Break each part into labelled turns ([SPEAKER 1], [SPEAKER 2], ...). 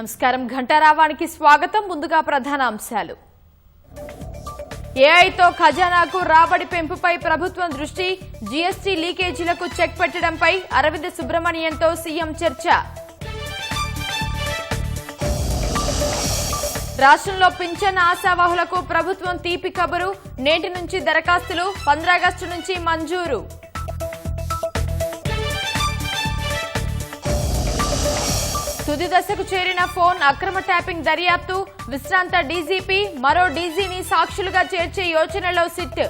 [SPEAKER 1] నమస్కారం ఘంటారావానికి స్వాగతం. ముందుగా ప్రధాన అంశాలు. ఏఐతో ఖజానాకు రాబడి పెంపుపై ప్రభుత్వం దృష్టి. జీఎస్టీ లీకేజీలకు చెక్ పెట్టడంపై అరవింద్ సుబ్రమణియన్తో సీఎం చర్చ. రాష్ట్రంలో పింఛన్ ఆశావాహులకు ప్రభుత్వం తీపి కబురు. నేటి నుంచి దరఖాస్తులు, 15 ఆగస్టు నుంచి మంజూరు. తుది దశకు చేరిన ఫోన్ అక్రమ ట్యాపింగ్ దర్యాప్తు. విశ్రాంత డీజీపీ మరో డీజీని సాక్షులుగా చేర్చే యోచనలో సిట్.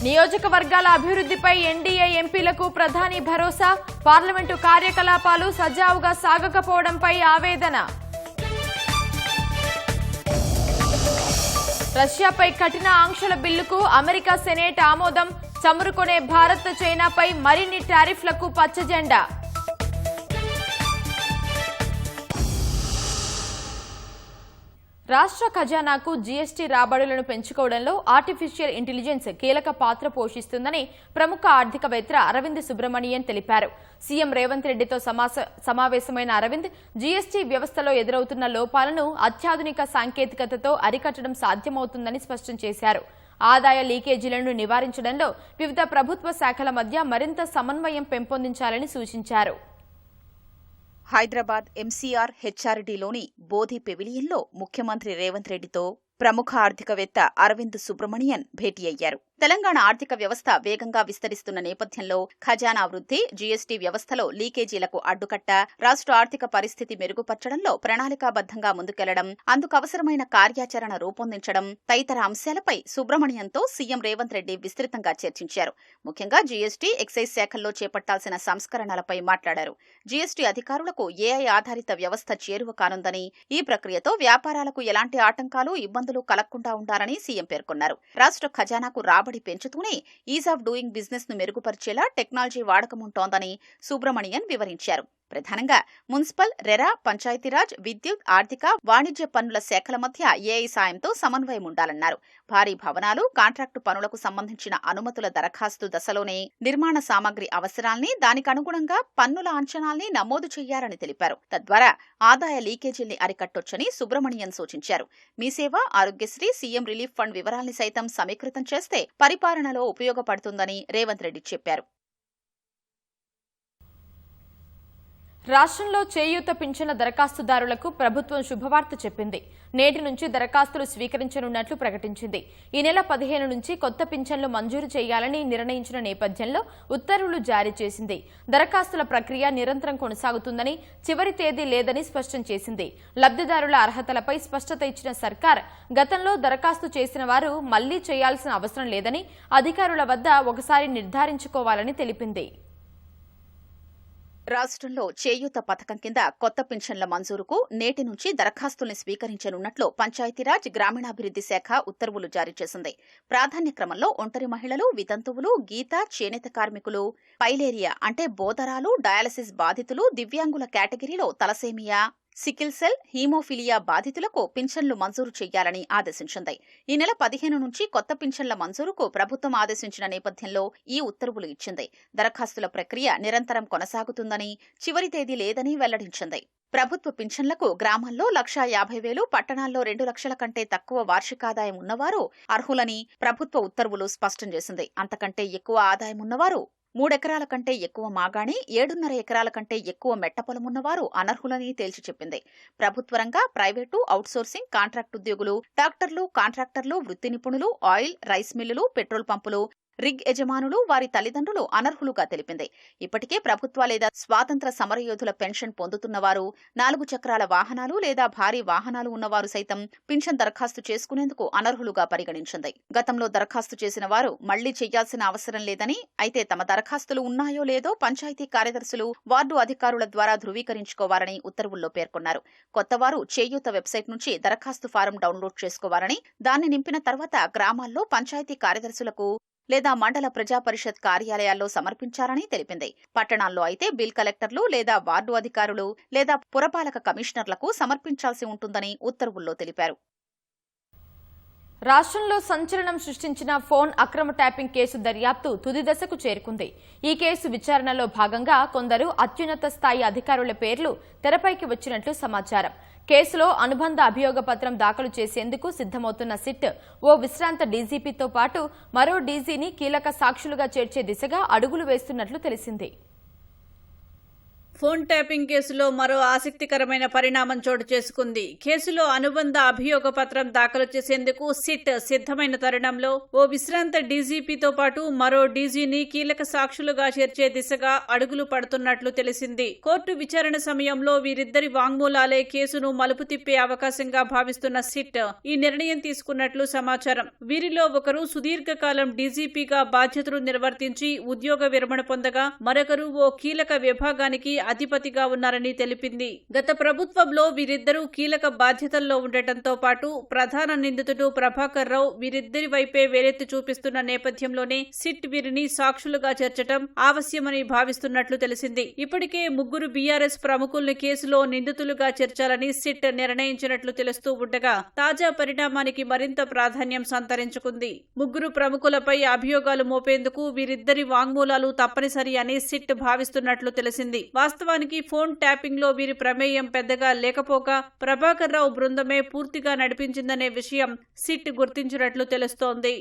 [SPEAKER 1] నియోజకవర్గాల అభివృద్ధిపై ఎన్డీఏ ఎంపీలకు ప్రధాని భరోసా. పార్లమెంటు కార్యకలాపాలు సజావుగా సాగకపోవడంపై ఆవేదన. రష్యాపై కఠిన ఆంక్షల బిల్లుకు అమెరికా సెనేట్ ఆమోదం. చమురుకొనే భారత్, చైనాపై మరిన్ని టారిఫ్లకు పచ్చజెండా. రాష్ట్ర ఖజానాకు జీఎస్టీ రాబడులను పెంచుకోవడంలో ఆర్టిఫిషియల్ ఇంటెలిజెన్స్ కీలక పాత్ర పోషిస్తుందని ప్రముఖ ఆర్థికవేత్త అరవింద్ సుబ్రమణియన్ తెలిపారు. సీఎం రేవంత్ రెడ్డితో సమావేశమైన అరవింద్ జీఎస్టీ వ్యవస్థలో ఎదురవుతున్న లోపాలను అత్యాధునిక సాంకేతికతతో అరికట్టడం సాధ్యమవుతుందని స్పష్టం చేశారు. ఆదాయ లీకేజీలను నివారించడంలో వివిధ ప్రభుత్వ శాఖల మధ్య మరింత సమన్వయం పెంపొందించాలని సూచించారు.
[SPEAKER 2] హైదరాబాద్ ఎంసీఆర్ హెచ్ఆర్డీలోని బోధి పెవిలియన్లో ముఖ్యమంత్రి రేవంత్ రెడ్డితో ప్రముఖ ఆర్థికవేత్త అరవింద్ సుబ్రమణియన్ భేటీ అయ్యారు. తెలంగాణ ఆర్థిక వ్యవస్థ వేగంగా విస్తరిస్తున్న నేపథ్యంలో ఖజానా వృద్ధి, జీఎస్టీ వ్యవస్థలో లీకేజీలకు అడ్డుకట్ట, రాష్ట్ర ఆర్థిక పరిస్థితి మెరుగుపరచడంలో ప్రణాళికాబద్దంగా ముందుకెళ్లడం, అందుకు అవసరమైన కార్యాచరణ రూపొందించడం తదితర అంశాలపై సుబ్రమణియన్తో సీఎం రేవంత్ రెడ్డి విస్తృతంగా చర్చించారు. ముఖ్యంగా జీఎస్టీ, ఎక్సైజ్ శాఖల్లో చేపట్టాల్సిన సంస్కరణలపై మాట్లాడారు. జీఎస్టీ అధికారులకు ఏఐ ఆధారిత వ్యవస్థ చేరువ కానుందని, ఈ ప్రక్రియతో వ్యాపారాలకు ఎలాంటి ఆటంకాలు, ఇబ్బందులు కలగకుండా ఉండాలని సీఎం పేర్కొన్నారు. రాష్ట్ర ఖజానాకు రాబడి పెంచుతూనే ఈజ్ ఆఫ్ డూయింగ్ బిజినెస్ ను మెరుగుపరిచేలా టెక్నాలజీ వాడకముంటోందని సుబ్రమణియన్ వివరించారు. ప్రధానంగా మున్సిపల్, రెరా, పంచాయతీరాజ్, విద్యుత్, ఆర్థిక, వాణిజ్య పన్నుల శాఖల మధ్య ఏఐ సాయంతో సమన్వయం ఉండాలన్నారు. భారీ భవనాలు, కాంట్రాక్టు పనులకు సంబంధించిన అనుమతుల దరఖాస్తు దశలోనే నిర్మాణ సామగ్రి అవసరాల్ని, దానికనుగుణంగా పన్నుల అంచనాల్ని నమోదు చేయాలని తెలిపారు. తద్వారా ఆదాయ లీకేజీల్ని అరికట్టొచ్చని సుబ్రమణియన్ సూచించారు. మీ సేవ, ఆరోగ్యశ్రీ, సీఎం రిలీఫ్ ఫండ్ వివరాల్ని సైతం సమీకృతం చేస్తే పరిపాలనలో ఉపయోగపడుతుందని రేవంత్ రెడ్డి చెప్పారు.
[SPEAKER 1] రాష్ట్రంలో చేయూత పింఛన్ల దరఖాస్తుదారులకు ప్రభుత్వం శుభవార్త చెప్పింది. నేటి నుంచి దరఖాస్తులు స్వీకరించనున్నట్లు ప్రకటించింది. ఈ నెల 15 నుంచి కొత్త పింఛన్లు మంజూరు చేయాలని నిర్ణయించిన నేపథ్యంలో ఉత్తర్వులు జారీ చేసింది. దరఖాస్తుల ప్రక్రియ నిరంతరం కొనసాగుతుందని, చివరి తేదీ లేదని స్పష్టం చేసింది. లబ్ధిదారుల అర్హతలపై స్పష్టత ఇచ్చిన సర్కార్ గతంలో దరఖాస్తు చేసిన వారు మళ్లీ చేయాల్సిన అవసరం లేదని, అధికారుల వద్ద ఒకసారి నిర్ధారించుకోవాలని తెలిపింది.
[SPEAKER 2] రాష్ట్రంలో చేయూత పథకం కింద కొత్త పింఛన్ల మంజూరుకు నేటి నుంచి దరఖాస్తుల్ని స్వీకరించనున్నట్లు పంచాయతీరాజ్, గ్రామీణాభివృద్ధి శాఖ ఉత్తర్వులు జారీ చేసింది. ప్రాధాన్య క్రమంలో ఒంటరి మహిళలు, వితంతువులు, గీత, చేనేత కార్మికులు, పైలేరియా అంటే బోధరాలు, డయాలసిస్ బాధితులు, దివ్యాంగుల కేటగిరీలో తలసేమియా, సికిల్ సెల్, హీమోఫిలియా బాధితులకు పింఛన్లు మంజూరు చేయాలని ఆదేశించింది. ఈ నెల 15 నుంచి కొత్త పింఛన్ల మంజూరుకు ప్రభుత్వం ఆదేశించిన నేపథ్యంలో ఈ ఉత్తర్వులు ఇచ్చింది. దరఖాస్తుల ప్రక్రియ నిరంతరం కొనసాగుతుందని, చివరి తేదీ లేదని వెల్లడించింది. ప్రభుత్వ పింఛన్లకు గ్రామాల్లో 1,50,000, పట్టణాల్లో 2 లక్షల కంటే తక్కువ వార్షికాదాయం ఉన్నవారు అర్హులని ప్రభుత్వ ఉత్తర్వులు స్పష్టం చేసింది. అంతకంటే ఎక్కువ ఆదాయం ఉన్నవారు, 3 ఎకరాల కంటే ఎక్కువ మాగాణి, 7.5 ఎకరాల కంటే ఎక్కువ మెట్ట పొలమున్నవారు అనర్హులని తేల్చి చెప్పింది. ప్రభుత్వ రంగ, ప్రైవేటు, అవుట్సోర్సింగ్, కాంట్రాక్ట్ ఉద్యోగులు, డాక్టర్లు, కాంట్రాక్టర్లు, వృత్తి నిపుణులు, ఆయిల్, రైస్ మిల్లులు, పెట్రోల్ పంపులు, రిగ్ యజమానులు, వారి తల్లిదండ్రులు అనర్హులుగా తెలిపింది. ఇప్పటికే ప్రభుత్వ లేదా స్వాతంత్ర సమరయోధుల పెన్షన్ పొందుతున్నవారు, 4 చక్రాల వాహనాలు లేదా భారీ వాహనాలు ఉన్నవారు సైతం పింఛన్ దరఖాస్తు చేసుకునేందుకు అనర్హులుగా పరిగణించింది. గతంలో దరఖాస్తు చేసిన వారు మళ్లీ చేయాల్సిన అవసరం లేదని, అయితే తమ దరఖాస్తులు ఉన్నాయో లేదో పంచాయతీ కార్యదర్శులు, వార్డు అధికారుల ద్వారా ధృవీకరించుకోవాలని ఉత్తర్వుల్లో పేర్కొన్నారు. కొత్తవారు చేయూత వెబ్సైట్ నుంచి దరఖాస్తు ఫారం డౌన్లోడ్ చేసుకోవాలని, దాన్ని నింపిన తర్వాత గ్రామాల్లో పంచాయతీ కార్యదర్శులకు లేదా మండల ప్రజా పరిషత్ కార్యాలయాల్లో సమర్పించాలని తెలిపింది. పట్టణాల్లో అయితే బిల్ కలెక్టర్లు లేదా వార్డు అధికారులు లేదా పురపాలక కమిషనర్లకు సమర్పించాల్సి ఉంటుందని ఉత్తర్వుల్లో తెలిపారు.
[SPEAKER 1] రాష్ట్రంలో సంచలనం సృష్టించిన ఫోన్ అక్రమ ట్యాపింగ్ కేసు దర్యాప్తు తుది దశకు చేరుకుంది. ఈ కేసు విచారణలో భాగంగా కొందరు అత్యున్నత స్థాయి అధికారుల పేర్లు తెరపైకి వచ్చినట్లు సమాచారం. కేసులో అనుబంధ అభియోగ పత్రం దాఖలు చేసేందుకు సిద్దమవుతున్న సిట్ ఓ విశ్రాంత డీజీపీతో పాటు మరో డీజీని కీలక సాక్షులుగా చేర్చే దిశగా అడుగులు వేస్తున్నట్లు తెలిసింది.
[SPEAKER 3] ఫోన్ ట్యాపింగ్ కేసులో మరో ఆసక్తికరమైన పరిణామం చోటు చేసుకుంది. కేసులో అనుబంధ అభియోగ పత్రం దాఖలు చేసేందుకు సిట్ సిద్దమైన తరుణంలో ఓ విశ్రాంత డీజీపీతో పాటు మరో డీజీని కీలక సాక్షులుగా చేర్చే దిశగా అడుగులు పడుతున్నట్లు తెలిసింది. కోర్టు విచారణ సమయంలో వీరిద్దరి వాంగ్మూలాలే కేసును మలుపు తిప్పే అవకాశంగా భావిస్తున్న సిట్ ఈ నిర్ణయం తీసుకున్నట్లు సమాచారం. వీరిలో ఒకరు సుదీర్ఘకాలం డీజీపీగా బాధ్యతలు నిర్వర్తించి ఉద్యోగ విరమణ పొందగా మరొకరు ఓ కీలక విభాగానికి అధిపతిగా ఉన్నారని తెలిపింది. గత ప్రభుత్వంలో వీరిద్దరూ కీలక బాధ్యతల్లో ఉండటంతో పాటు ప్రధాన నిందితుడు ప్రభాకర్ రావు వీరిద్దరి వైపే వేలెత్తి చూపిస్తున్న నేపథ్యంలోనే సిట్ వీరిని సాక్షులుగా చేర్చడం ఆవశ్యమని భావిస్తున్నట్లు తెలిసింది. ఇప్పటికే ముగ్గురు బీఆర్ఎస్ ప్రముఖుల్ని కేసులో నిందితులుగా చేర్చాలని సిట్ నిర్ణయించినట్లు తెలుస్తూ ఉండగా తాజా పరిణామానికి మరింత ప్రాధాన్యం సంతరించుకుంది. ముగ్గురు ప్రముఖులపై అభియోగాలు మోపేందుకు వీరిద్దరి వాంగ్మూలాలు తప్పనిసరి అని సిట్ భావిస్తున్నట్లు తెలిసింది. వాస్తవానికి ఫోన్ ట్యాపింగ్ లో వీరి ప్రమేయం పెద్దగా లేకపోగా ప్రభాకర్ రావు బృందమే పూర్తిగా నడిపించిందనే విషయం సిట్ గుర్తించినట్లు తెలుస్తోంది.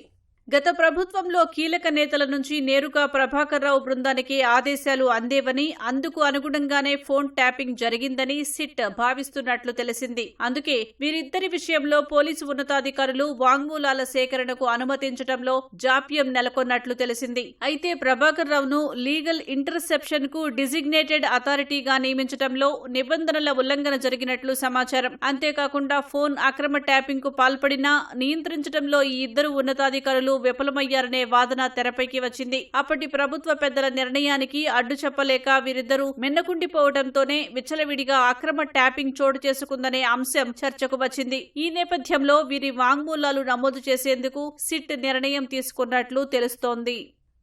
[SPEAKER 3] గత ప్రభుత్వంలో కీలక నేతల నుంచి నేరుగా ప్రభాకర్ రావు బృందానికి ఆదేశాలు అందేవని, అందుకు అనుగుణంగానే ఫోన్ ట్యాపింగ్ జరిగిందని సిట్ భావిస్తున్నట్లు తెలిసింది. అందుకే వీరిద్దరి విషయంలో పోలీసు ఉన్నతాధికారులు వాంగ్మూలాల సేకరణకు అనుమతించడంలో జాప్యం నెలకొన్నట్లు తెలిసింది. అయితే ప్రభాకర్ రావును లీగల్ ఇంటర్సెప్షన్ కు డిజిగ్నేటెడ్ అథారిటీగా నియమించడంలో నిబంధనల ఉల్లంఘన జరిగినట్లు సమాచారం. అంతేకాకుండా ఫోన్ అక్రమ ట్యాపింగ్ కు పాల్పడినా నియంత్రించడంలో ఈ ఇద్దరు ఉన్నతాధికారులు విఫలమయ్యారనే వాదన తెరపైకి వచ్చింది. అప్పటి ప్రభుత్వ పెద్దల నిర్ణయానికి అడ్డు చెప్పలేక వీరిద్దరూ మిన్నకుండిపోవడంతోనే విచ్చలవిడిగా అక్రమ ట్యాపింగ్ చోటు చేసుకుందనే అంశం చర్చకు వచ్చింది. ఈ నేపథ్యంలో వీరి వాంగ్మూలాలు నమోదు చేసేందుకు సిట్ నిర్ణయం తీసుకున్నట్లు తెలుస్తోంది.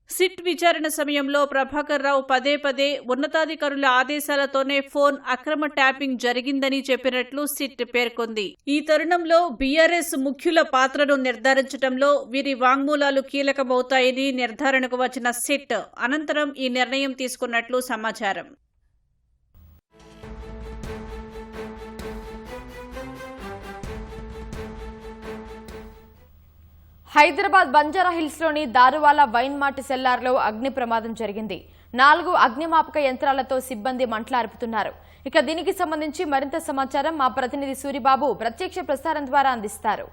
[SPEAKER 3] సిట్ విచారణ సమయంలో ప్రభాకర్ రావు పదే పదే ఉన్నతాధికారుల ఆదేశాలతోనే ఫోన్ అక్రమ ట్యాపింగ్ జరిగిందని చెప్పినట్లు సిట్ పేర్కొంది. ఈ తరుణంలో బీఆర్ఎస్ ముఖ్యుల పాత్రను నిర్ధారించడంలో వీరి వాంగ్మూలాలు కీలకమవుతాయని నిర్ధారణకు వచ్చిన సిట్ అనంతరం ఈ నిర్ణయం తీసుకున్నట్లు సమాచారం.
[SPEAKER 1] హైదరాబాద్ బంజారాహిల్స్ లోని దారువాలా వైన్ మార్ట్ సెల్లార్లో అగ్ని ప్రమాదం జరిగింది. 4 అగ్నిమాపక యంత్రాలతో సిబ్బంది మంటలార్పుతున్నారు. ఇక దీనికి సంబంధించి మరింత సమాచారం మా ప్రతినిధి సూరిబాబు ప్రత్యక్ష ప్రసారం ద్వారా అందిస్తారు.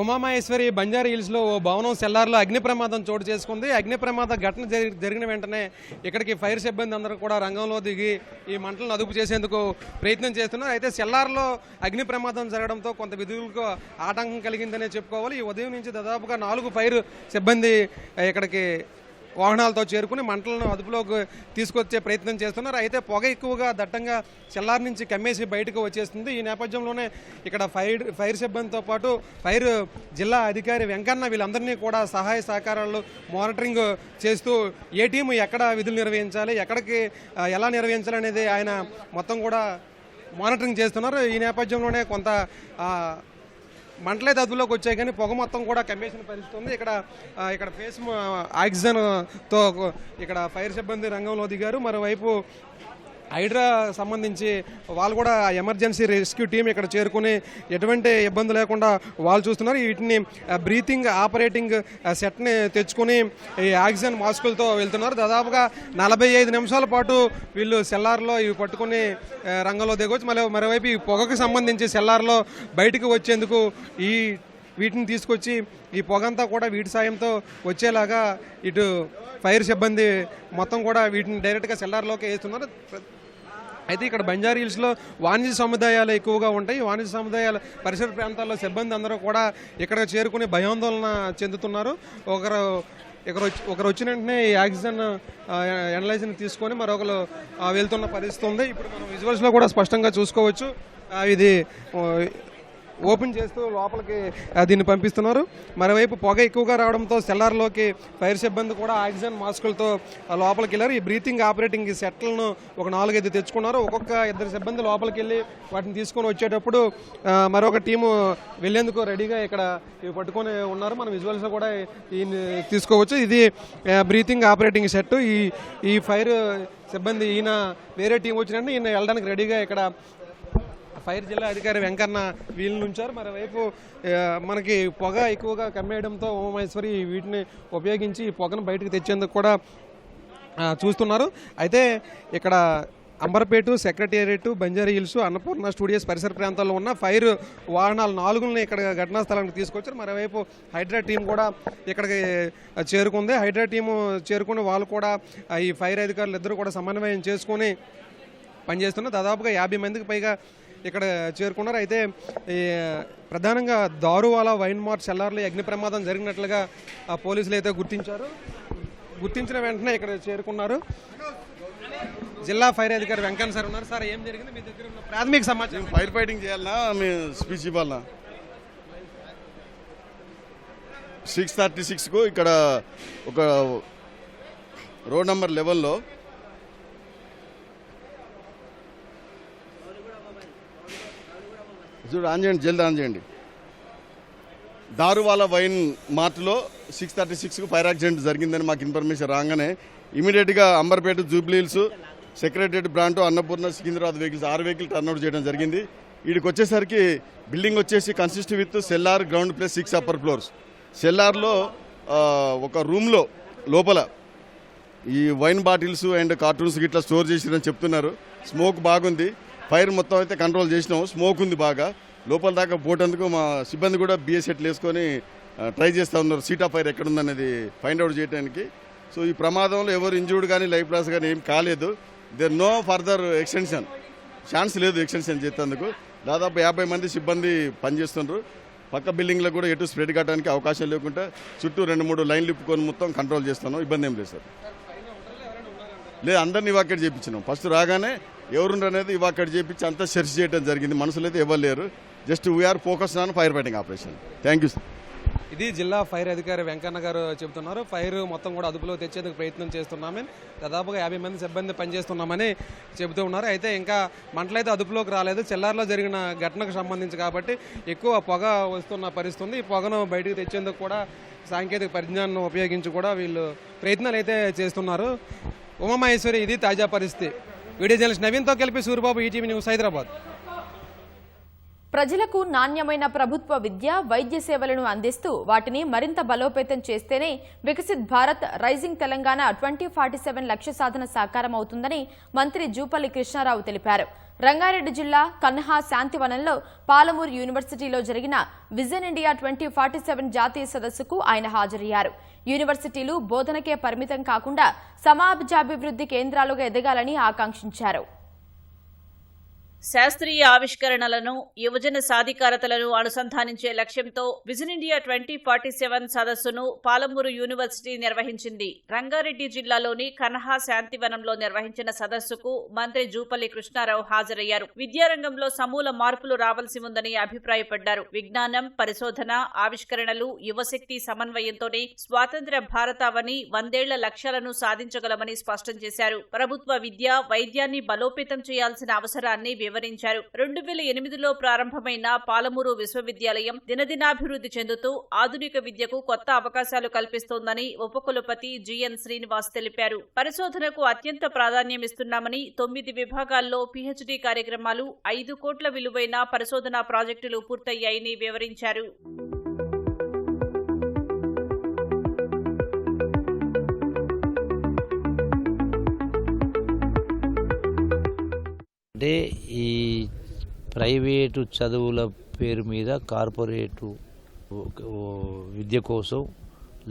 [SPEAKER 4] ఉమామహేశ్వరి బంజారా హిల్స్లో ఓ భవనం సెల్లార్లో అగ్ని ప్రమాదం చోటు చేసుకుంది. అగ్ని ప్రమాద ఘటన జరిగిన వెంటనే ఇక్కడికి ఫైర్ సిబ్బంది అందరూ కూడా రంగంలో దిగి ఈ మంటలను అదుపు చేసేందుకు ప్రయత్నం చేస్తున్నారు. అయితే సెల్లార్లో అగ్ని ప్రమాదం జరగడంతో కొంత విధులకు ఆటంకం కలిగిందనే చెప్పుకోవాలి. ఈ ఉదయం నుంచి దాదాపుగా 4 ఫైర్ సిబ్బంది ఇక్కడికి వాహనాలతో చేరుకుని మంటలను అదుపులోకి తీసుకొచ్చే ప్రయత్నం చేస్తున్నారు. అయితే పొగ ఎక్కువగా దట్టంగా సెల్లార్ నుంచి కమ్మేసి బయటకు వచ్చేస్తుంది. ఈ నేపథ్యంలోనే ఇక్కడ ఫైర్ సిబ్బందితో పాటు ఫైర్ జిల్లా అధికారి వెంకన్న వీళ్ళందరినీ కూడా సహాయ సహకారాలు మానిటరింగ్ చేస్తూ ఏ టీము ఎక్కడ విధులు నిర్వహించాలి, ఎక్కడికి ఎలా నిర్వహించాలి అనేది ఆయన మొత్తం కూడా మానిటరింగ్ చేస్తున్నారు. ఈ నేపథ్యంలోనే కొంత మంటలైతే అదుపులోకి వచ్చాయి కానీ పొగ మొత్తం కూడా కమ్మేసిన పరిస్థితి ఉంది. ఇక్కడ ఫేస్ ఆక్సిజన్తో ఇక్కడ ఫైర్ సిబ్బంది రంగంలో దిగారు. మరోవైపు హైడ్రా సంబంధించి వాళ్ళు కూడా ఎమర్జెన్సీ రెస్క్యూ టీం ఇక్కడ చేరుకుని ఎటువంటి ఇబ్బంది లేకుండా వాళ్ళు చూస్తున్నారు. వీటిని బ్రీతింగ్ ఆపరేటింగ్ సెట్ని తెచ్చుకుని ఈ ఆక్సిజన్ మాస్కులతో వెళ్తున్నారు. దాదాపుగా 45 నిమిషాల పాటు వీళ్ళు సెల్లార్లో ఇవి పట్టుకుని రంగంలో దిగవచ్చు. మరోవైపు ఈ పొగకు సంబంధించి సెల్లార్లో బయటకు వచ్చేందుకు వీటిని తీసుకొచ్చి ఈ పొగంతా కూడా వీటి సాయంతో వచ్చేలాగా ఇటు ఫైర్ సిబ్బంది మొత్తం కూడా వీటిని డైరెక్ట్గా సెల్లార్లోకి వేస్తున్నారు. అయితే ఇక్కడ బంజారా హిల్స్లో వాణిజ్య సముదాయాలు ఎక్కువగా ఉంటాయి. వాణిజ్య సముదాయాల పరిసర ప్రాంతాల్లో సిబ్బంది అందరూ కూడా ఇక్కడ చేరుకుని భయాందోళన చెందుతున్నారు. ఒకరు వచ్చిన వెంటనే ఈ ఆక్సిజన్ ఎనలైజర్ని తీసుకొని మరొకరు వెళ్తున్న పరిస్థితి ఉంది. ఇప్పుడు మనం విజువల్స్లో కూడా స్పష్టంగా చూసుకోవచ్చు. ఇది ఓపెన్ చేస్తూ లోపలికి దీన్ని పంపిస్తున్నారు. మరోవైపు పొగ ఎక్కువగా రావడంతో సెల్లార్లోకి ఫైర్ సిబ్బంది కూడా ఆక్సిజన్ మాస్కులతో లోపలికి వెళ్ళారు. ఈ బ్రీతింగ్ ఆపరేటింగ్ సెట్లను ఒక 4-5 తెచ్చుకున్నారు. ఒక్కొక్క 2 సిబ్బంది లోపలికి వెళ్ళి వాటిని తీసుకొని వచ్చేటప్పుడు మరొక టీము వెళ్లేందుకు రెడీగా ఇక్కడ ఇవి పట్టుకొని ఉన్నారు. మనం విజువల్స్ కూడా తీసుకోవచ్చు. ఇది బ్రీతింగ్ ఆపరేటింగ్ సెట్. ఈ ఫైర్ సిబ్బంది ఈయన వేరే టీం వచ్చినట్టు ఈయన వెళ్ళడానికి రెడీగా ఇక్కడ ఫైర్ జిల్లా అధికారి వెంకన్న వీళ్ళు నుంచారు. మరోవైపు మనకి పొగ ఎక్కువగా కమ్మేయడంతో ఉమామహేశ్వరి వీటిని ఉపయోగించి ఈ పొగను బయటకు తెచ్చేందుకు కూడా చూస్తున్నారు. అయితే ఇక్కడ Amberpet, secretariat, Banjara hills, Annapurna studios పరిసర ప్రాంతాల్లో ఉన్న ఫైర్ వాహనాలు 4ని ఇక్కడ ఘటనా స్థలానికి తీసుకొచ్చారు. మరోవైపు హైడ్రా టీం కూడా ఇక్కడికి చేరుకుంది. హైడ్రా టీము చేరుకుని వాళ్ళు కూడా ఈ ఫైర్ అధికారులు ఇద్దరు కూడా సమన్వయం చేసుకుని పనిచేస్తున్నారు. దాదాపుగా 50 మందికి పైగా ఇక్కడ చేరుకున్నారు. అయితే ప్రధానంగా దారువాలా వైన్ మార్ట్ సెల్లార్లో అగ్ని ప్రమాదం జరిగినట్లుగా పోలీసులు అయితే గుర్తించారు. గుర్తించిన వెంటనే ఇక్కడ చేరుకున్నారు. జిల్లా ఫైర్ అధికారి వెంకన్న సార్ ఉన్నారు. సార్, ఏం జరిగింది? మీ దగ్గర ఉన్న ప్రాథమిక సమాచారం.
[SPEAKER 5] ఫైర్ ఫైటింగ్ చేయాలన్నా మేము స్పీచ్ ఇవ్వాలన్నా 6:36కు ఇక్కడ ఒక రోడ్ నెంబర్ 11లో చూడు ఆన్ చేయండి, జల్దీ ఆన్ చేయండి. దారువాలా వైన్ మార్ట్లో 6:36కు ఫైర్ యాక్సిడెంట్ జరిగిందని మాకు ఇన్ఫర్మేషన్ రాగానే ఇమీడియట్గా అంబర్పేట, జూబ్లీ హిల్స్, సెక్రటేరియట్, బ్రాంటో, Annapurna, Secunderabad vehicles 6 vehicle turnout చేయడం జరిగింది. వీడికి వచ్చేసరికి బిల్డింగ్ వచ్చేసి consist with cellar, ground plus 6 upper floors. సెల్లార్లో ఒక రూమ్లో లోపల ఈ వైన్ బాటిల్స్ అండ్ కార్టూన్స్ గిట్లా స్టోర్ చేసిరని చెప్తున్నారు. స్మోక్ బాగుంది. ఫైర్ మొత్తం అయితే కంట్రోల్ చేసినాము. స్మోక్ ఉంది బాగా. లోపల దాకా పోటేందుకు మా సిబ్బంది కూడా బిఎస్ సెట్లు వేసుకొని ట్రై చేస్తూ ఉన్నారు సీట్ ఆఫ్ ఫైర్ ఎక్కడుందనేది ఫైండ్ అవుట్ చేయడానికి. సో ఈ ప్రమాదంలో ఎవరు ఇంజూర్డ్ కానీ లైఫ్ లాస్ కానీ ఏం కాలేదు. There no further extension, chance లేదు ఎక్స్టెన్షన్ చేసేందుకు. దాదాపు 50 మంది సిబ్బంది పనిచేస్తున్నారు. పక్క బిల్డింగ్లో కూడా ఎటు స్ప్రెడ్ కావడానికి అవకాశం లేకుండా చుట్టూ 2-3 లైన్లు ఇప్పుకొని మొత్తం కంట్రోల్ చేస్తున్నాం. ఇబ్బంది ఏం లేదు సార్. లేదు, అందరినీ ఇవాక్యుయేట్ చేయించినాం. ఫస్ట్ రాగానే ఎవరుండ్రు అనేది ఇవాక్యుయేట్ చేయించి అంతా సెర్చ్ చేయడం జరిగింది. మనుషులు అయితే ఎవరు లేరు. Just we are focused on fire fighting operation. Thank you sir.
[SPEAKER 4] ఇది జిల్లా ఫైర్ అధికారి వెంకన్న గారు చెబుతున్నారు. ఫైర్ మొత్తం కూడా అదుపులో తెచ్చేందుకు ప్రయత్నం చేస్తున్నామని, దాదాపుగా 50 మంది సిబ్బంది పనిచేస్తున్నామని చెబుతూ ఉన్నారు. అయితే ఇంకా మంటలైతే అదుపులోకి రాలేదు. చెల్లార్లో జరిగిన ఘటనకు సంబంధించి కాబట్టి ఎక్కువ పొగ వస్తున్న పరిస్థితి. ఈ పొగను బయటకు తెచ్చేందుకు కూడా సాంకేతిక పరిజ్ఞానం ఉపయోగించి కూడా వీళ్ళు ప్రయత్నాలు అయితే చేస్తున్నారు. ఉమామహేశ్వరి, ఇది తాజా పరిస్థితి. వీడియో జర్నలిస్ట్ నవీన్తో కలిపి సూర్యబాబు, ఈటీవీ న్యూస్, హైదరాబాద్.
[SPEAKER 1] ప్రజలకు నాణ్యమైన ప్రభుత్వ విద్య, వైద్య సేవలను అందిస్తూ వాటిని మరింత బలోపేతం చేస్తేనే వికసిత్ భారత్, రైజింగ్ తెలంగాణ 2047 లక్ష్య సాధన సాకారం అవుతుందని మంత్రి జూపల్లి కృష్ణారావు తెలిపారు. రంగారెడ్డి జిల్లా కన్హా శాంతివనంలో పాలమూరు యూనివర్సిటీలో జరిగిన విజన్ ఇండియా 2047 జాతీయ సదస్సుకు ఆయన హాజరయ్యారు. యూనివర్సిటీలు బోధనకే పరిమితం కాకుండా సమాజాభివృద్ధి కేంద్రాలుగా ఎదగాలని ఆకాంక్షించారు.
[SPEAKER 3] శాస్త్రీయ ఆవిష్కరణలను, యువజన సాధికారతలను అనుసంధానించే లక్ష్యంతో విజన్ ఇండియా 2047 సదస్సును పాలమూరు యూనివర్సిటీ నిర్వహించింది. రంగారెడ్డి జిల్లాలోని కన్హా శాంతివనంలో నిర్వహించిన సదస్సుకు మంత్రి జూపల్లి కృష్ణారావు హాజరయ్యారు. విద్యారంగంలో సమూల మార్పులు రావాల్సి ఉందని అభిప్రాయపడ్డారు. విజ్ఞానం, పరిశోధన, ఆవిష్కరణలు, యువశక్తి సమన్వయంతోనే స్వాతంత్ర్య భారతావని 100 ఏళ్ల లక్ష్యాలను సాధించగలమని స్పష్టం చేశారు. ప్రభుత్వ విద్య, వైద్యాన్ని బలోపేతం చేయాల్సిన అవసరాన్ని వివరించారు. 2008లో ప్రారంభమైన పాలమూరు విశ్వవిద్యాలయం దినదినాభివృద్ధి చెందుతూ ఆధునిక విద్యకు కొత్త అవకాశాలు కల్పిస్తోందని ఉపకులపతి జిఎన్ శ్రీనివాస్ తెలిపారు. పరిశోధనకు అత్యంత ప్రాధాన్యమిస్తున్నామని 9 విభాగాల్లో పీహెచ్డీ కార్యక్రమాలు, 5 కోట్ల విలువైన పరిశోధనా ప్రాజెక్టులు పూర్తయ్యాయని వివరించారు.
[SPEAKER 6] అంటే ఈ ప్రైవేటు చదువుల పేరు మీద కార్పొరేటు విద్య కోసం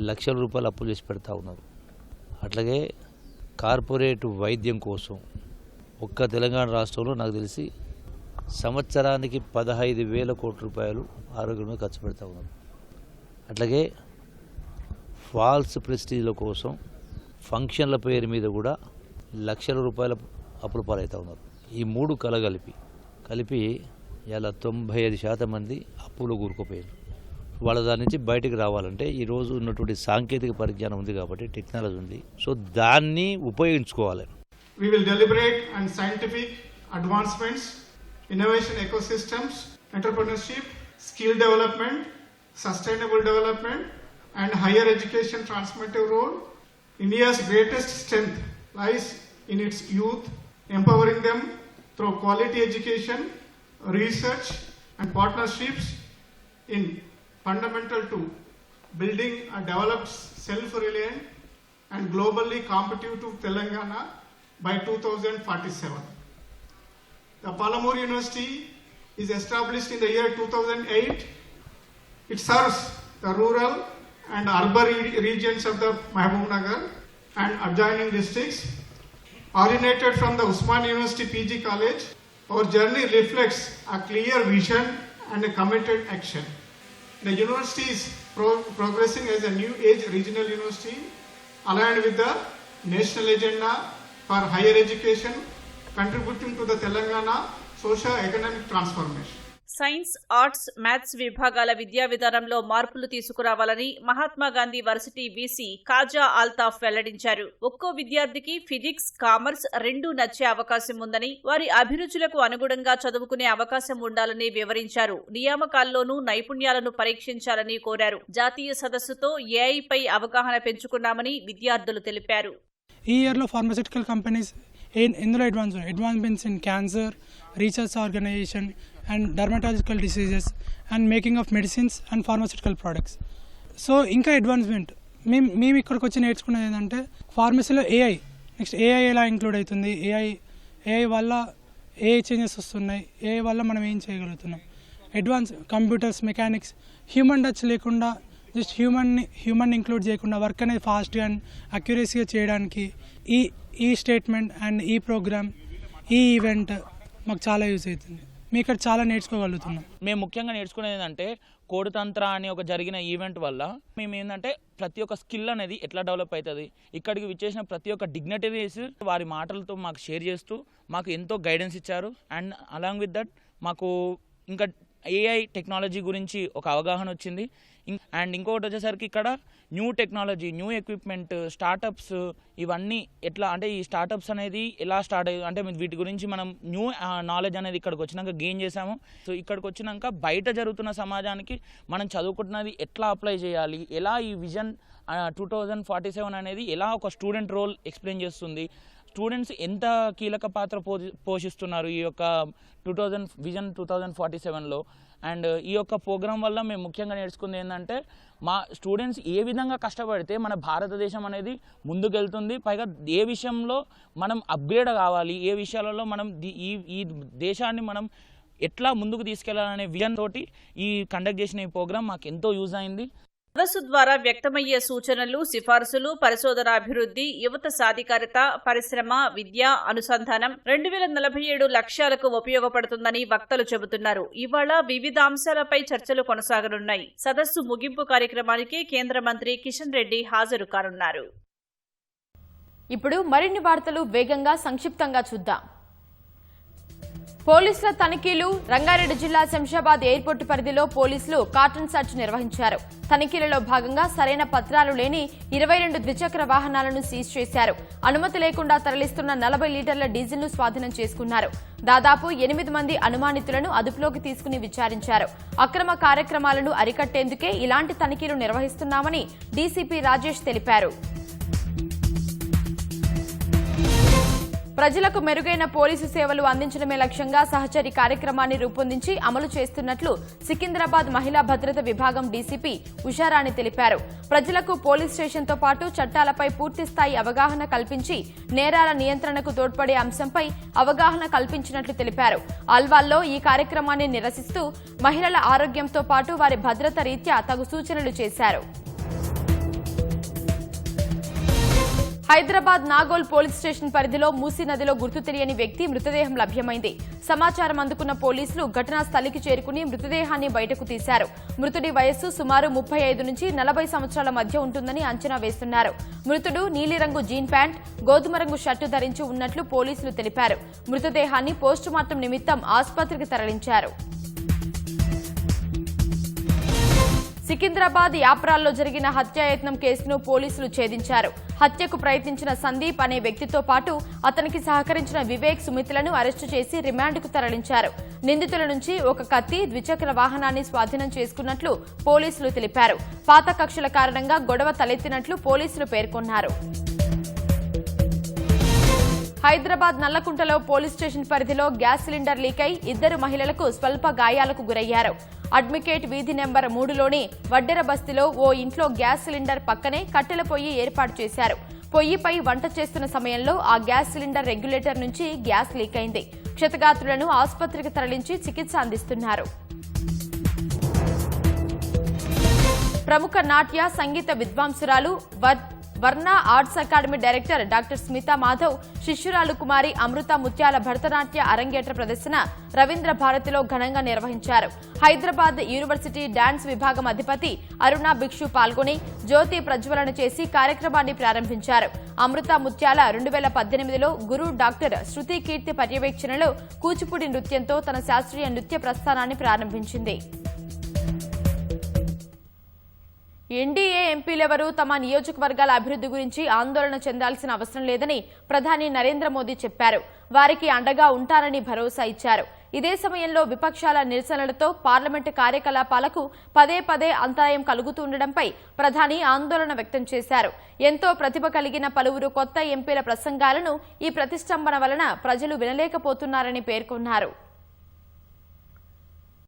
[SPEAKER 6] లక్షల రూపాయలు అప్పులు చేసి పెడతా ఉన్నారు. అట్లాగే కార్పొరేటు వైద్యం కోసం ఒక్క తెలంగాణ రాష్ట్రంలో నాకు తెలిసి సంవత్సరానికి 15,000 కోట్ల రూపాయలు ఆరోగ్యం మీద ఖర్చు పెడతా ఉన్నారు. అట్లాగే ఫాల్స్ ప్రెస్టీజ్ల కోసం ఫంక్షన్ల పేరు మీద కూడా లక్షల రూపాయల అప్పులు పాలవుతూ ఉన్నారు. ఈ 3 కలిపి ఇలా 95% మంది అప్పులో కూరుకుపోయారు. వాళ్ళ దాని నుంచి బయటకు రావాలంటే ఈరోజు ఉన్నటువంటి సాంకేతిక పరిజ్ఞానం ఉంది కాబట్టి, టెక్నాలజీ ఉంది, సో దాన్ని ఉపయోగించుకోవాలి.
[SPEAKER 7] We will deliberate on scientific advancements, innovation ecosystems, entrepreneurship, skill development, sustainable development, and higher education transformative role. India's greatest strength lies in its youth, empowering them through quality education, research, and partnerships in fundamental to building a developed, self-reliant, and globally competitive Telangana by 2047. The Palamur University is established in the year 2008. It serves the rural and urban regions of the Mahbubnagar and adjoining districts. Originated from the Usman University PG College, our journey reflects a clear vision and a committed action. The university is progressing as a new age regional university aligned with the national agenda for higher education, contributing to the Telangana socio-economic transformation.
[SPEAKER 3] Science, arts, maths విభాగాల విద్యా విధానంలో మార్పులు తీసుకురావాలని Mahatma Gandhi varsity VC కాజా ఆల్తాఫ్ వెల్లడించారు. ఒక్కో విద్యార్థికి physics, commerce రెండూ నచ్చే అవకాశం ఉందని, వారి అభిరుచులకు అనుగుణంగా చదువుకునే అవకాశం ఉండాలని వివరించారు. నియామకాల్లోనూ నైపుణ్యాలను పరీక్షించాలని కోరారు. జాతీయ సదస్సుతో ఏఐపై అవగాహన పెంచుకున్నామని విద్యార్థులు తెలిపారు.
[SPEAKER 8] ఈ ఇయర్లో ఫార్మాస్యూటికల్ కంపెనీస్ ఇందులో advancements in cancer, research organisation and dermatological diseases and making of medicines and pharmaceutical products. So ఇంకా అడ్వాన్స్మెంట్ మేము ఇక్కడికి వచ్చి నేర్చుకున్నది ఏంటంటే ఫార్మసీలో ఏఐ, నెక్స్ట్ ఏఐ ఎలా ఇంక్లూడ్ అవుతుంది, ఏఐ వల్ల ఏఐ చేంజెస్ వస్తున్నాయి, ఏఐ వల్ల మనం ఏం చేయగలుగుతున్నాం, advance computers, mechanics, human touch లేకుండా జస్ట్ హ్యూమన్ ఇంక్లూడ్ చేయకుండా వర్క్ అనేది ఫాస్ట్గా అండ్ అక్యురసీగా చేయడానికి ఈ స్టేట్మెంట్ అండ్ ఈ ప్రోగ్రామ్, ఈ ఈవెంట్ మాకు చాలా యూజ్ అవుతుంది. మేము ఇక్కడ చాలా నేర్చుకోగలుగుతున్నాం.
[SPEAKER 9] మేము ముఖ్యంగా నేర్చుకునేది ఏంటంటే కోడితంత్ర అని ఒక జరిగిన ఈవెంట్ వల్ల మేము ఏంటంటే ప్రతి ఒక్క స్కిల్ అనేది ఎట్లా డెవలప్ అవుతుంది, ఇక్కడికి విచ్చేసిన ప్రతి ఒక్క డిగ్నిటరీస్ వారి మాటలతో మాకు షేర్ చేస్తూ మాకు ఎంతో గైడెన్స్ ఇచ్చారు. అండ్ అలాంగ్ విత్ దట్ మాకు ఇంకా ఏఐ టెక్నాలజీ గురించి ఒక అవగాహన వచ్చింది. అండ్ ఇంకొకటి వచ్చేసరికి ఇక్కడ new technology, new equipment, startups ఇవన్నీ ఎట్లా అంటే ఈ స్టార్టప్స్ అనేది ఎలా స్టార్ట్ అయ్యి అంటే వీటి గురించి మనం న్యూ నాలెడ్జ్ అనేది ఇక్కడికి వచ్చినాక గెయిన్ చేసాము. సో ఇక్కడికి వచ్చినాక బయట జరుగుతున్న సమాజానికి మనం చదువుకుంటున్నది ఎట్లా అప్లై చేయాలి, ఎలా ఈ విజన్ 2047 అనేది ఎలా ఒక స్టూడెంట్ రోల్ ఎక్స్ప్లెయిన్ చేస్తుంది, స్టూడెంట్స్ ఎంత కీలక పాత్ర పోషిస్తున్నారు ఈ యొక్క విజన్ 2047లో. అండ్ ఈ యొక్క ప్రోగ్రాం వల్ల మేము ముఖ్యంగా నేర్చుకుంది ఏంటంటే మా స్టూడెంట్స్ ఏ విధంగా కష్టపడితే మన భారతదేశం అనేది ముందుకెళ్తుంది, పైగా ఏ విషయంలో మనం అప్గ్రేడ్ కావాలి, ఏ విషయాలలో మనం ఈ దేశాన్ని మనం ఎట్లా ముందుకు తీసుకెళ్లాలనే విజన్ తోటి ఈ కండక్ట్ చేసిన ఈ ప్రోగ్రాం మాకు ఎంతో యూజ్ అయింది.
[SPEAKER 3] సదస్సు ద్వారా వ్యక్తమయ్యే సూచనలు, సిఫార్సులు, పరిశోధన అభివృద్ధి, యువత సాధికారత, పరిశ్రమ, విద్య, అనుసంధానం 2047 లక్ష్యాలకు ఉపయోగపడుతుందని వక్తలు చెబుతున్నారు. ఇవాళ వివిధ అంశాలపై చర్చలు కొనసాగనున్నాయి. సదస్సు ముగింపు కార్యక్రమానికి కేంద్ర మంత్రి కిషన్ రెడ్డి హాజరు కానున్నారు.
[SPEAKER 1] ఇప్పుడు మరిన్ని వార్తలు వేగంగా సంక్షిప్తంగా చూద్దాం. పోలీసుల తనిఖీలు. రంగారెడ్డి జిల్లా శంషాబాద్ ఎయిర్పోర్టు పరిధిలో పోలీసులు కార్టన్ సర్చ్ నిర్వహించారు. తనిఖీలలో భాగంగా సరైన పత్రాలు లేని 22 ద్విచక్ర వాహనాలను సీజ్ చేశారు. అనుమతి లేకుండా తరలిస్తున్న 40 లీటర్ల డీజిల్ను స్వాధీనం చేసుకున్నారు. దాదాపు 8 మంది అనుమానితులను అదుపులోకి తీసుకుని విచారించారు. అక్రమ కార్యక్రమాలను అరికట్టేందుకే ఇలాంటి తనిఖీలు నిర్వహిస్తున్నామని డీసీపీ రాజేష్ తెలిపారు. ప్రజలకు మెరుగైన పోలీసు సేవలు అందించడమే లక్ష్యంగా సహచరి కార్యక్రమాన్ని రూపొందించి అమలు చేస్తున్నట్లు సికింద్రాబాద్ మహిళా భద్రత విభాగం డీసీపీ ఉషారాణి తెలిపారు. ప్రజలకు పోలీస్ స్టేషన్తో పాటు చట్టాలపై పూర్తిస్థాయి అవగాహన కల్పించి నేరాల నియంత్రణకు తోడ్పడే అంశంపై అవగాహన కల్పించినట్లు తెలిపారు. అల్వాల్లో ఈ కార్యక్రమాన్ని నిరసిస్తూ మహిళల ఆరోగ్యంతో పాటు వారి భద్రత రీత్యా తగు సూచనలు చేశారు. హైదరాబాద్ నాగోల్ పోలీస్ స్టేషన్ పరిధిలో మూసీ నదిలో గుర్తు తెలియని వ్యక్తి మృతదేహం లభ్యమైంది. సమాచారం అందుకున్న పోలీసులు ఘటనా స్థలికి చేరుకుని మృతదేహాన్ని బయటకు తీశారు. మృతుడి వయస్సు సుమారు 35 నుంచి 40 సంవత్సరాల మధ్య ఉంటుందని అంచనా వేస్తున్నారు. మృతుడు నీలిరంగు జీన్ ప్యాంట్, గోధుమ రంగు షర్టు ధరించి ఉన్నట్లు పోలీసులు తెలిపారు. మృతదేహాన్ని పోస్టుమార్టం నిమిత్తం ఆసుపత్రికి తరలించారు. సికింద్రాబాద్ యాప్రాల్లో జరిగిన హత్యాయత్నం కేసును పోలీసులు ఛేదించారు. హత్యకు ప్రయత్నించిన సందీప్ అనే వ్యక్తితో పాటు అతనికి సహకరించిన వివేక్, సుమిత్లను అరెస్టు చేసి రిమాండ్కు తరలించారు. నిందితుల నుంచి ఒక కత్తి, ద్విచక్ర వాహనాన్ని స్వాధీనం చేసుకున్నట్లు పోలీసులు తెలిపారు. పాత కక్షల కారణంగా గొడవ తలెత్తినట్లు పోలీసులు పేర్కొన్నారు. హైదరాబాద్ నల్లకుంటలో పోలీస్ స్టేషన్ పరిధిలో గ్యాస్ సిలిండర్ లీకై 2 మహిళలకు స్వల్ప గాయాలకు గురయ్యారు. అడ్మికేట్ వీధి నెంబర్ 3లోని వడ్డెర బస్తీలో ఓ ఇంట్లో గ్యాస్ సిలిండర్ పక్కనే కట్టెల పొయ్యి ఏర్పాటు చేశారు. పొయ్యిపై వంట చేస్తున్న సమయంలో ఆ గ్యాస్ సిలిండర్ రెగ్యులేటర్ నుంచి గ్యాస్ లీక్ అయింది. క్షతగాత్రులను ఆసుపత్రికి తరలించి చికిత్స అందిస్తున్నారు. ప్రముఖ నాట్య సంగీత విద్వాంసురాలు Varna arts academy director doctor Smitha Madhav శిష్యురాలు కుమారి అమృత ముత్యాల భరతనాట్య అరంగేట్ర ప్రదర్శన రవీంద్ర భారతిలో ఘనంగా నిర్వహించారు. హైదరాబాద్ యూనివర్సిటీ డాన్స్ విభాగం అధిపతి అరుణ భిక్షు పాల్గొని జ్యోతి ప్రజ్వలన చేసి కార్యక్రమాన్ని ప్రారంభించారు. అమృత ముత్యాల 2018లో గురు డాక్టర్ శృతి కీర్తి పర్యవేక్షణలో కూచిపూడి నృత్యంతో తన శాస్త్రీయ నృత్య ప్రస్థానాన్ని ప్రారంభించింది. ఎన్డీఏ ఎంపీలెవరూ తమ నియోజకవర్గాల అభివృద్ధి గురించి ఆందోళన చెందాల్సిన అవసరం లేదని ప్రధాని నరేంద్ర మోదీ చెప్పారు. వారికి అండగా ఉంటారని భరోసా ఇచ్చారు. ఇదే సమయంలో విపక్షాల నిరసనలతో పార్లమెంటు కార్యకలాపాలకు పదే పదే అంతరాయం కలుగుతుండటంపై ప్రధాని ఆందోళన వ్యక్తం చేశారు. ఎంతో ప్రతిభ కలిగిన పలువురు కొత్త ఎంపీల ప్రసంగాలను ఈ ప్రతిష్టంభన వలన ప్రజలు వినలేకపోతున్నారని పేర్కొన్నారు.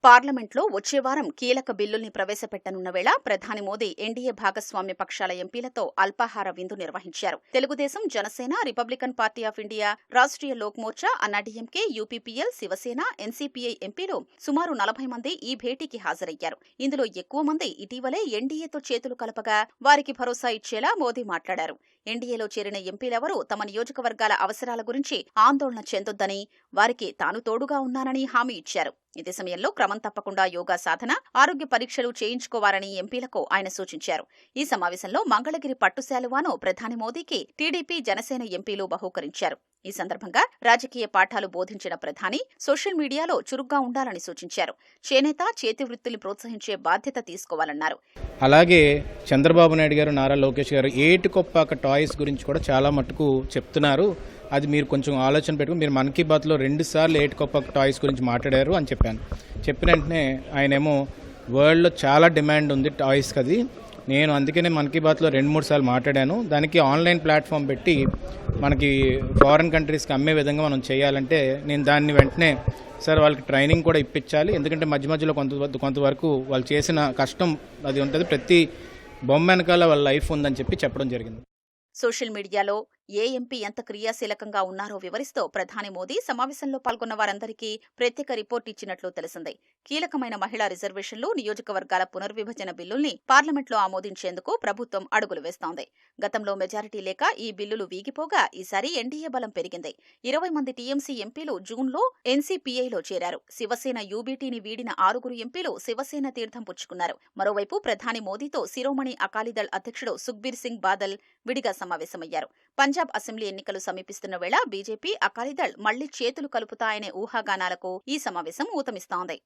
[SPEAKER 2] పార్లమెంట్లో వచ్చే వారం కీలక బిల్లుల్ని ప్రవేశపెట్టనున్న వేళ ప్రధాని మోదీ ఎన్డీఏ భాగస్వామ్య పక్షాల ఎంపీలతో అల్పాహార విందు నిర్వహించారు. Telugu Desam, Janasena, Republican party of India, Rashtriya Lok Morcha, AIADMK, యూపీపీఎల్, Shiv Sena, NCPI ఎంపీలు సుమారు 40 మంది ఈ భేటీకి హాజరయ్యారు. ఇందులో ఎక్కువ మంది ఇటీవలే ఎన్డీఏతో చేతులు కలపగా వారికి భరోసా ఇచ్చేలా మోదీ మాట్లాడారు. ఎన్డీఏలో చేరిన ఎంపీలెవరూ తమ నియోజకవర్గాల అవసరాల గురించి ఆందోళన చెందొద్దని, వారికి తాను తోడుగా ఉన్నానని హామీ ఇచ్చారు. ఇదే సమయంలో క్రమం తప్పకుండా యోగా సాధన, ఆరోగ్య పరీక్షలు చేయించుకోవాలని ఎంపీలకు ఆయన సూచించారు. ఈ సమావేశంలో మంగళగిరి పట్టుశాలువాను ప్రధాని మోదీకి టీడీపీ, జనసేన ఎంపీలు బహూకరించారు. ఈ సందర్భంగా రాజకీయ పాఠాలు బోధించిన ప్రధాని సోషల్ మీడియాలో చురుగ్గా ఉండాలని సూచించారు. చేనేత, చేతి వృత్తులు ప్రోత్సహించే బాధ్యత తీసుకోవాలన్నారు.
[SPEAKER 10] అలాగే చంద్రబాబు నాయుడు గారు, నారా లోకేష్ గారు ఏటుకొప్పాక టాయ్స్ గురించి కూడా చాలా మటుకు చెప్తున్నారు. అది మీరు కొంచెం ఆలోచన పెట్టుకుని, మీరు మన్ కీ బాత్లో 2 సార్లు ఏటుకొప్పాక టాయ్స్ గురించి మాట్లాడారు అని చెప్పాను. చెప్పిన వెంటనే ఆయనేమో వరల్డ్లో చాలా డిమాండ్ ఉంది టాయ్స్కి, అది నేను అందుకనే మన్ కీ బాత్లో 2-3 సార్లు మాట్లాడాను. దానికి ఆన్లైన్ ప్లాట్ఫామ్ పెట్టి మనకి ఫారిన్ కంట్రీస్కి అమ్మే విధంగా మనం చేయాలంటే నేను దాన్ని వెంటనే సార్ వాళ్ళకి ట్రైనింగ్ కూడా ఇప్పించాలి. ఎందుకంటే మధ్య మధ్యలో కొంతవరకు వాళ్ళు చేసిన కష్టం అది ఉంటుంది, ప్రతి బొమ్మ వెనకాల వాళ్ళ లైఫ్ ఉందని చెప్పడం జరిగింది.
[SPEAKER 2] సోషల్ మీడియాలో ఏ ఎంపీ ఎంత క్రియాశీలకంగా ఉన్నారో వివరిస్తూ ప్రధాని మోదీ సమావేశంలో పాల్గొన్న వారందరికీ ప్రత్యేక రిపోర్ట్ ఇచ్చినట్లు తెలిసింది. కీలకమైన మహిళా రిజర్వేషన్లు, నియోజకవర్గాల పునర్విభజన బిల్లుల్ని పార్లమెంట్లో ఆమోదించేందుకు ప్రభుత్వం అడుగులు వేస్తోంది. గతంలో మెజారిటీ లేక ఈ బిల్లులు వీగిపోగా ఈసారి ఎన్డీఏ బలం పెరిగింది. 20 మంది టీఎంసీ ఎంపీలు జూన్లో ఎన్సీపీఐలో చేరారు. శివసేన యూబీటీని వీడిన 6 ఎంపీలు శివసేన తీర్థం పుచ్చుకున్నారు. మరోవైపు ప్రధాని మోదీతో శిరోమణి అకాలీదళ్ అధ్యక్షుడు సుఖ్బీర్ సింగ్ బాదల్ విడిగా సమావేశమయ్యారు. పంజాబ్ అసెంబ్లీ ఎన్నికలు సమీపిస్తున్న వేళ బీజేపీ, అకాలీదళ్ మళ్లీ చేతులు కలుపుతాయనే ఊహాగానాలకు ఈ సమావేశం ఊతమిస్తోంది.